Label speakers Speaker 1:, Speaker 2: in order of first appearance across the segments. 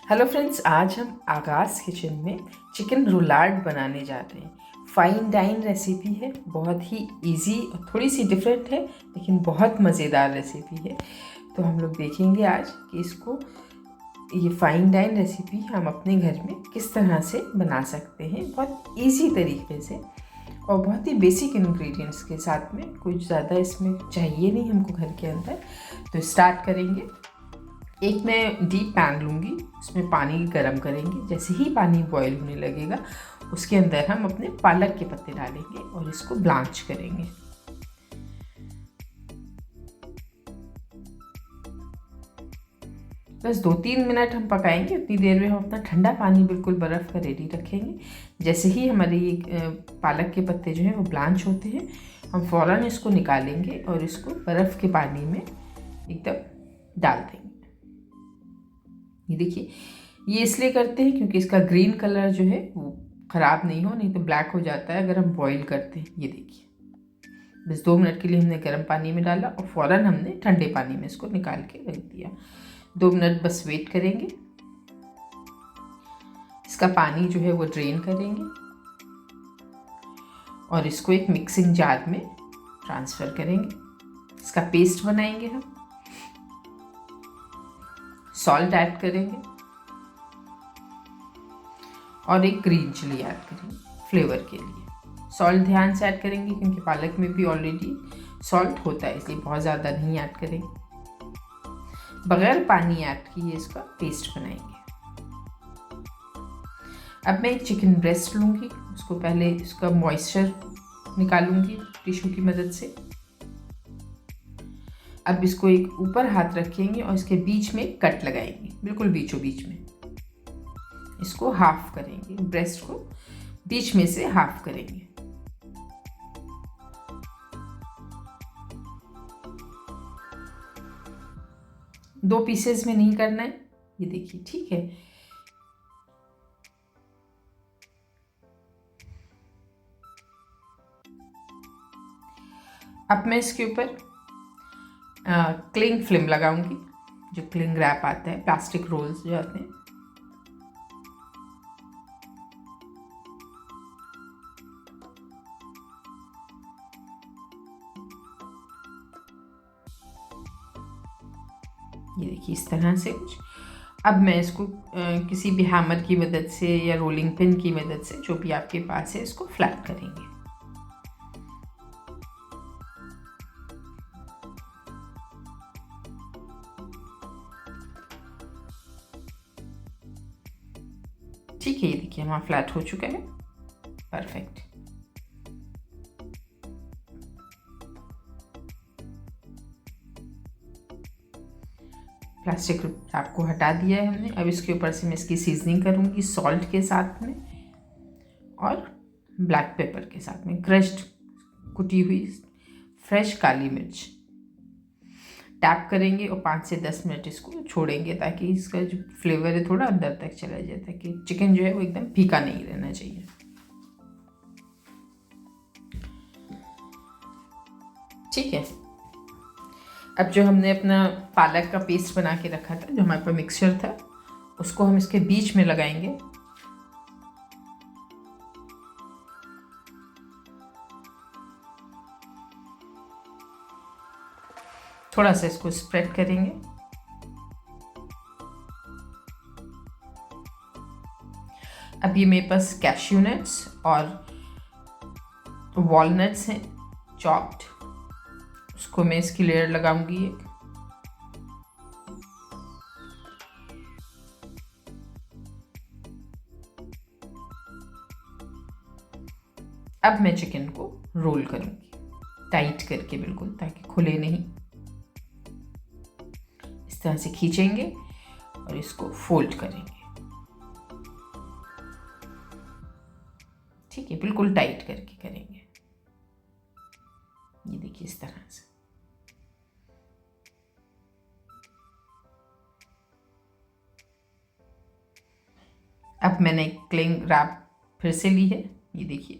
Speaker 1: Hello friends, आज हम आगाज़ किचन में चिकन रुलाड बनाने जा रहे हैं। फाइन डाइन रेसिपी है, बहुत ही इजी और थोड़ी सी डिफरेंट है, लेकिन बहुत मज़ेदार रेसिपी है। तो हम लोग देखेंगे आज कि ये फाइन डाइन रेसिपी हम अपने घर में किस तरह से बना सकते हैं, बहुत इजी तरीके से और बहुत ही बेसिक इंग्रेडिएंट्स के साथ में। कुछ ज़्यादा इसमें चाहिए नहीं हमको घर के अंदर। तो स्टार्ट करेंगे। एक मैं डीप पैन लूँगी, उसमें पानी गरम करेंगे। जैसे ही पानी बॉईल होने लगेगा उसके अंदर हम अपने पालक के पत्ते डालेंगे और इसको ब्लांच करेंगे। बस 2-3 मिनट हम पकाएंगे। उतनी देर में हम अपना ठंडा पानी बिल्कुल बर्फ़ का रेडी रखेंगे। जैसे ही हमारे ये पालक के पत्ते जो हैं वो ब्लांच होते हैं, हम फ़ौरन इसको निकालेंगे और इसको बर्फ़ के पानी में एकदम डाल देंगे। ये देखिए, ये इसलिए करते हैं क्योंकि इसका ग्रीन कलर जो है वो ख़राब नहीं हो, नहीं तो ब्लैक हो जाता है अगर हम बॉईल करते हैं। ये देखिए, बस 2 मिनट के लिए हमने गर्म पानी में डाला और फ़ौरन हमने ठंडे पानी में इसको निकाल के रख दिया। 2 मिनट बस वेट करेंगे। इसका पानी जो है वो ड्रेन करेंगे और इसको एक मिक्सिंग जार में ट्रांसफ़र करेंगे। इसका पेस्ट बनाएंगे हम। सॉल्ट ऐड करेंगे और एक ग्रीन चिली ऐड करेंगे फ्लेवर के लिए। सॉल्ट ध्यान से ऐड करेंगे क्योंकि पालक में भी ऑलरेडी सॉल्ट होता है, इसलिए बहुत ज़्यादा नहीं ऐड करेंगे। बगैर पानी ऐड किए इसका पेस्ट बनाएंगे। अब मैं एक चिकन ब्रेस्ट लूँगी, उसको पहले इसका मॉइस्चर निकालूंगी टिश्यू की मदद से। अब इसको एक ऊपर हाथ रखेंगे और इसके बीच में कट लगाएंगे, बिल्कुल बीचों बीच में। इसको हाफ करेंगे, ब्रेस्ट को बीच में से हाफ करेंगे। दो पीसेस में नहीं करना है, ये देखिए, ठीक है। अब मैं इसके ऊपर क्लिंग फिल्म लगाऊंगी, जो क्लिंग रैप आता है, प्लास्टिक रोल्स जो आते हैं। ये देखिए, इस तरह से कुछ। अब मैं इसको किसी भी हैमर की मदद से या रोलिंग पिन की मदद से, जो भी आपके पास है, इसको फ्लैट करेंगे। ठीक है, ये देखिए हमारा फ्लैट हो चुका है, परफेक्ट। प्लास्टिक रैप को हटा दिया है हमने। अब इसके ऊपर से मैं इसकी सीजनिंग करूँगी सॉल्ट के साथ में और ब्लैक पेपर के साथ में, क्रश्ड कुटी हुई फ्रेश काली मिर्च। टैप करेंगे और 5 से 10 मिनट इसको छोड़ेंगे ताकि इसका जो फ्लेवर है थोड़ा अंदर तक चला जाए, ताकि चिकन जो है वो एकदम फीका नहीं रहना चाहिए। ठीक है। अब जो हमने अपना पालक का पेस्ट बना के रखा था, जो हमारे पास मिक्सचर था, उसको हम इसके बीच में लगाएंगे। थोड़ा सा इसको स्प्रेड करेंगे। अब ये मेरे पास कैश्यू नट्स और वॉलनट्स हैं चॉप्ड, उसको मैं इसकी लेयर लगाऊंगी एक। अब मैं चिकन को रोल करूंगी टाइट करके, बिल्कुल, ताकि खुले नहीं। इस तरह से खींचेंगे और इसको फोल्ड करेंगे। ठीक है, बिल्कुल टाइट करके करेंगे। ये देखिए, इस तरह से। अब मैंने क्लिंग रैप फिर से ली है, ये देखिए।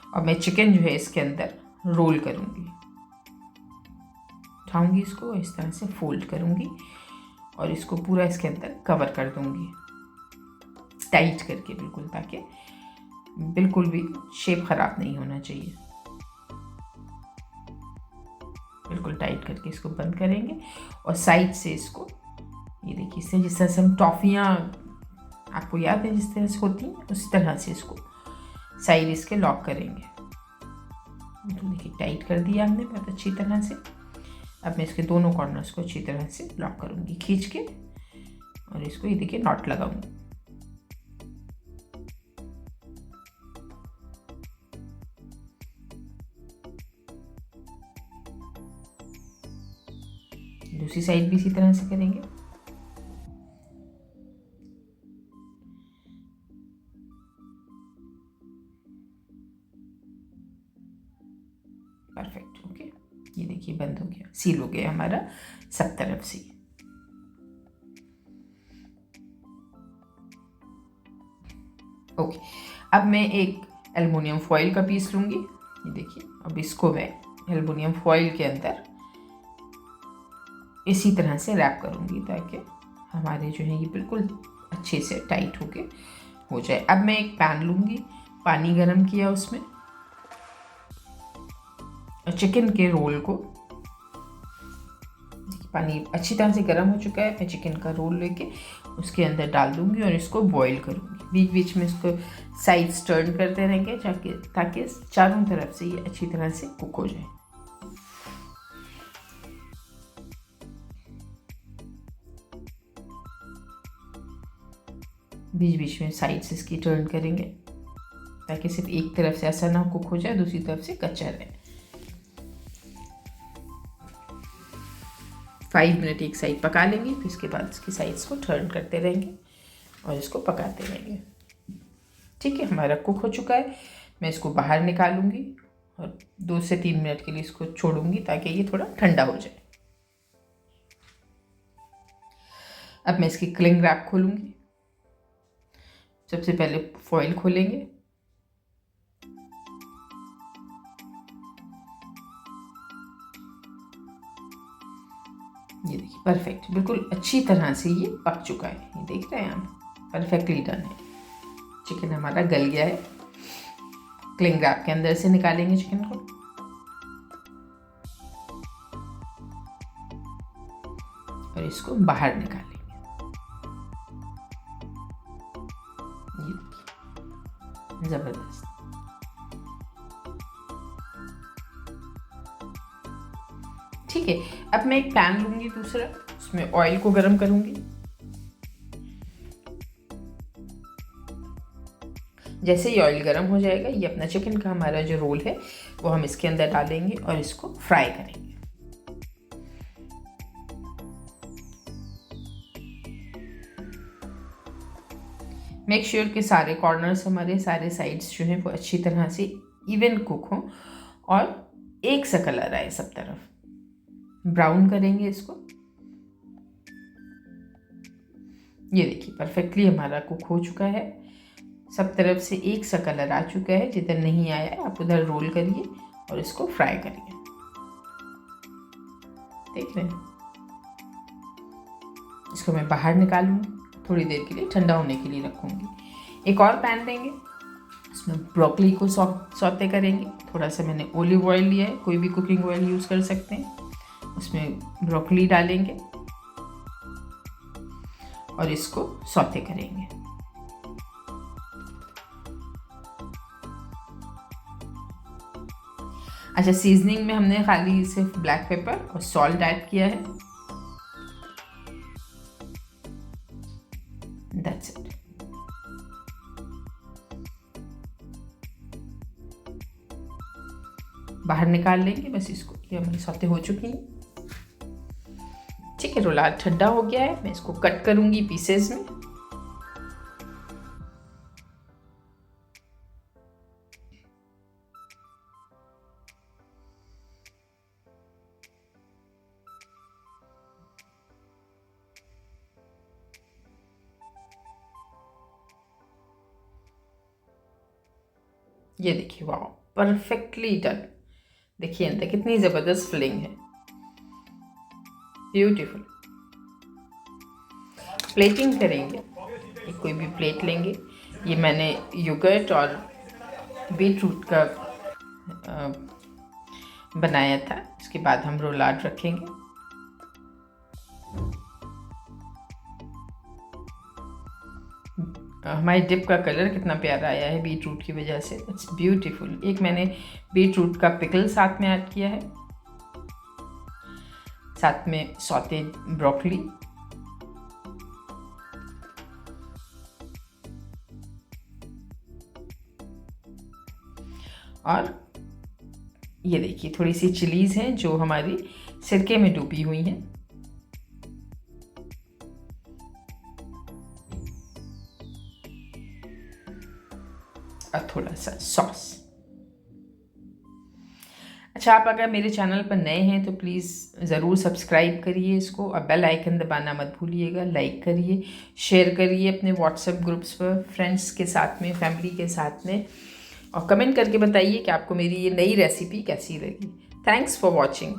Speaker 1: और मैं चिकन जो है इसके अंदर रोल करूंगी। उठाऊंगी इसको और इस तरह से फोल्ड करूंगी और इसको पूरा इसके अंदर कवर कर दूंगी टाइट करके, बिल्कुल, ताकि बिल्कुल भी शेप ख़राब नहीं होना चाहिए। बिल्कुल टाइट करके इसको बंद करेंगे और साइड से इसको, ये देखिए, इससे जिस तरह से हम टॉफ़ियाँ, आपको याद है जिस तरह से होती हैं, उसी तरह से इसको साइड इसके लॉक करेंगे। तो देखिए टाइट कर दिया हमने बहुत अच्छी तरह से। अब मैं इसके दोनों कॉर्नर्स को अच्छी तरह से लॉक करूँगी खींच के और इसको, ये देखिए, नॉट लगाऊंगी। दूसरी साइड भी इसी तरह से करेंगे। Perfect, okay. ये देखिए बंद हो गया, सील हो गया हमारा सब तरफ से। ओके, अब मैं एक एल्युमिनियम फॉइल का पीस लूँगी। ये देखिए, अब इसको मैं एल्युमिनियम फॉइल के अंदर इसी तरह से रैप करूँगी ताकि हमारे जो है ये बिल्कुल अच्छे से टाइट होके हो जाए। अब मैं एक पैन लूँगी, पानी गरम किया, उसमें चिकन के रोल को, पानी अच्छी तरह से गर्म हो चुका है, मैं चिकन का रोल लेके उसके अंदर डाल दूँगी और इसको बॉईल करूँगी। बीच बीच में इसको साइड्स टर्न करते रहेंगे ताकि चारों तरफ से ये अच्छी तरह से कुक हो जाए। बीच बीच में साइड्स इसकी टर्न करेंगे ताकि सिर्फ एक तरफ से ऐसा ना कुक हो जाए, दूसरी तरफ से कच्चा रहे। 5 मिनट एक साइड पका लेंगे, फिर इसके बाद इसकी साइड्स को टर्न करते रहेंगे और इसको पकाते रहेंगे। ठीक है, हमारा कुक हो चुका है। मैं इसको बाहर निकालूंगी और 2 से 3 मिनट के लिए इसको छोड़ूंगी ताकि ये थोड़ा ठंडा हो जाए। अब मैं इसकी क्लिंग रैप खोलूंगी। सबसे पहले फॉइल खोलेंगे, ये देखिए परफेक्ट, बिल्कुल अच्छी तरह से ये पक चुका है। ये देख रहे हैं आप, परफेक्टली डन है। चिकन हमारा गल गया है। क्लिंग रैप के अंदर से निकालेंगे चिकन को और इसको बाहर निकालेंगे। ये देखिए, जबरदस्त। ठीक है, अब मैं एक पैन लूंगी दूसरा, उसमें ऑयल को गरम करूंगी। जैसे ही ऑयल गरम हो जाएगा, ये अपना चिकन का हमारा जो रोल है वो हम इसके अंदर डालेंगे और इसको फ्राई करेंगे। मेक श्योर कि सारे कॉर्नर्स, हमारे सारे साइड्स जो हैं वो अच्छी तरह से इवन कुक हों और एक सा कलर आए सब तरफ। ब्राउन करेंगे इसको। ये देखिए परफेक्टली हमारा कुक हो चुका है, सब तरफ से एक सा कलर आ चुका है। जिधर नहीं आया है आप उधर रोल करिए और इसको फ्राई करिए। देख रहे हैं, इसको मैं बाहर निकालूंगी, थोड़ी देर के लिए ठंडा होने के लिए रखूंगी। एक और पैन लेंगे, उसमें ब्रोकली को सौते करेंगे। थोड़ा सा मैंने ऑलिव ऑयल लिया है, कोई भी कुकिंग ऑयल यूज़ कर सकते हैं। उसमें ब्रोकली डालेंगे और इसको सौते करेंगे। अच्छा, सीजनिंग में हमने खाली सिर्फ ब्लैक पेपर और सॉल्ट ऐड किया है। That's it. बाहर निकाल लेंगे बस इसको, ये हमारी सौते हो चुकी हैं। ठीक है, रोलार ठंडा हो गया है, मैं इसको कट करूंगी पीसेस में। ये देखिए, वाह, परफेक्टली डन। देखिए अंदर कितनी ज़बरदस्त फिलिंग है। ब्यूटीफुल। प्लेटिंग करेंगे, कोई भी प्लेट लेंगे। ये मैंने योगर्ट और बीट रूट का बनाया था। इसके बाद हम रोलार्ड रखेंगे। हमारी डिप का कलर कितना प्यारा आया है बीट रूट की वजह से। It's beautiful. एक मैंने बीट रूट का पिकल साथ में ऐड किया है, साथ में सॉटेड ब्रोकली, और ये देखिए थोड़ी सी चिलीज़ हैं जो हमारी सिरके में डूबी हुई हैं। और थोड़ा सा सॉस। अच्छा, आप अगर मेरे चैनल पर नए हैं तो प्लीज़ ज़रूर सब्सक्राइब करिए इसको, और बेल आइकन दबाना मत भूलिएगा। लाइक करिए, शेयर करिए अपने व्हाट्सएप ग्रुप्स पर, फ्रेंड्स के साथ में, फैमिली के साथ में, और कमेंट करके बताइए कि आपको मेरी ये नई रेसिपी कैसी लगी। Thanks for watching.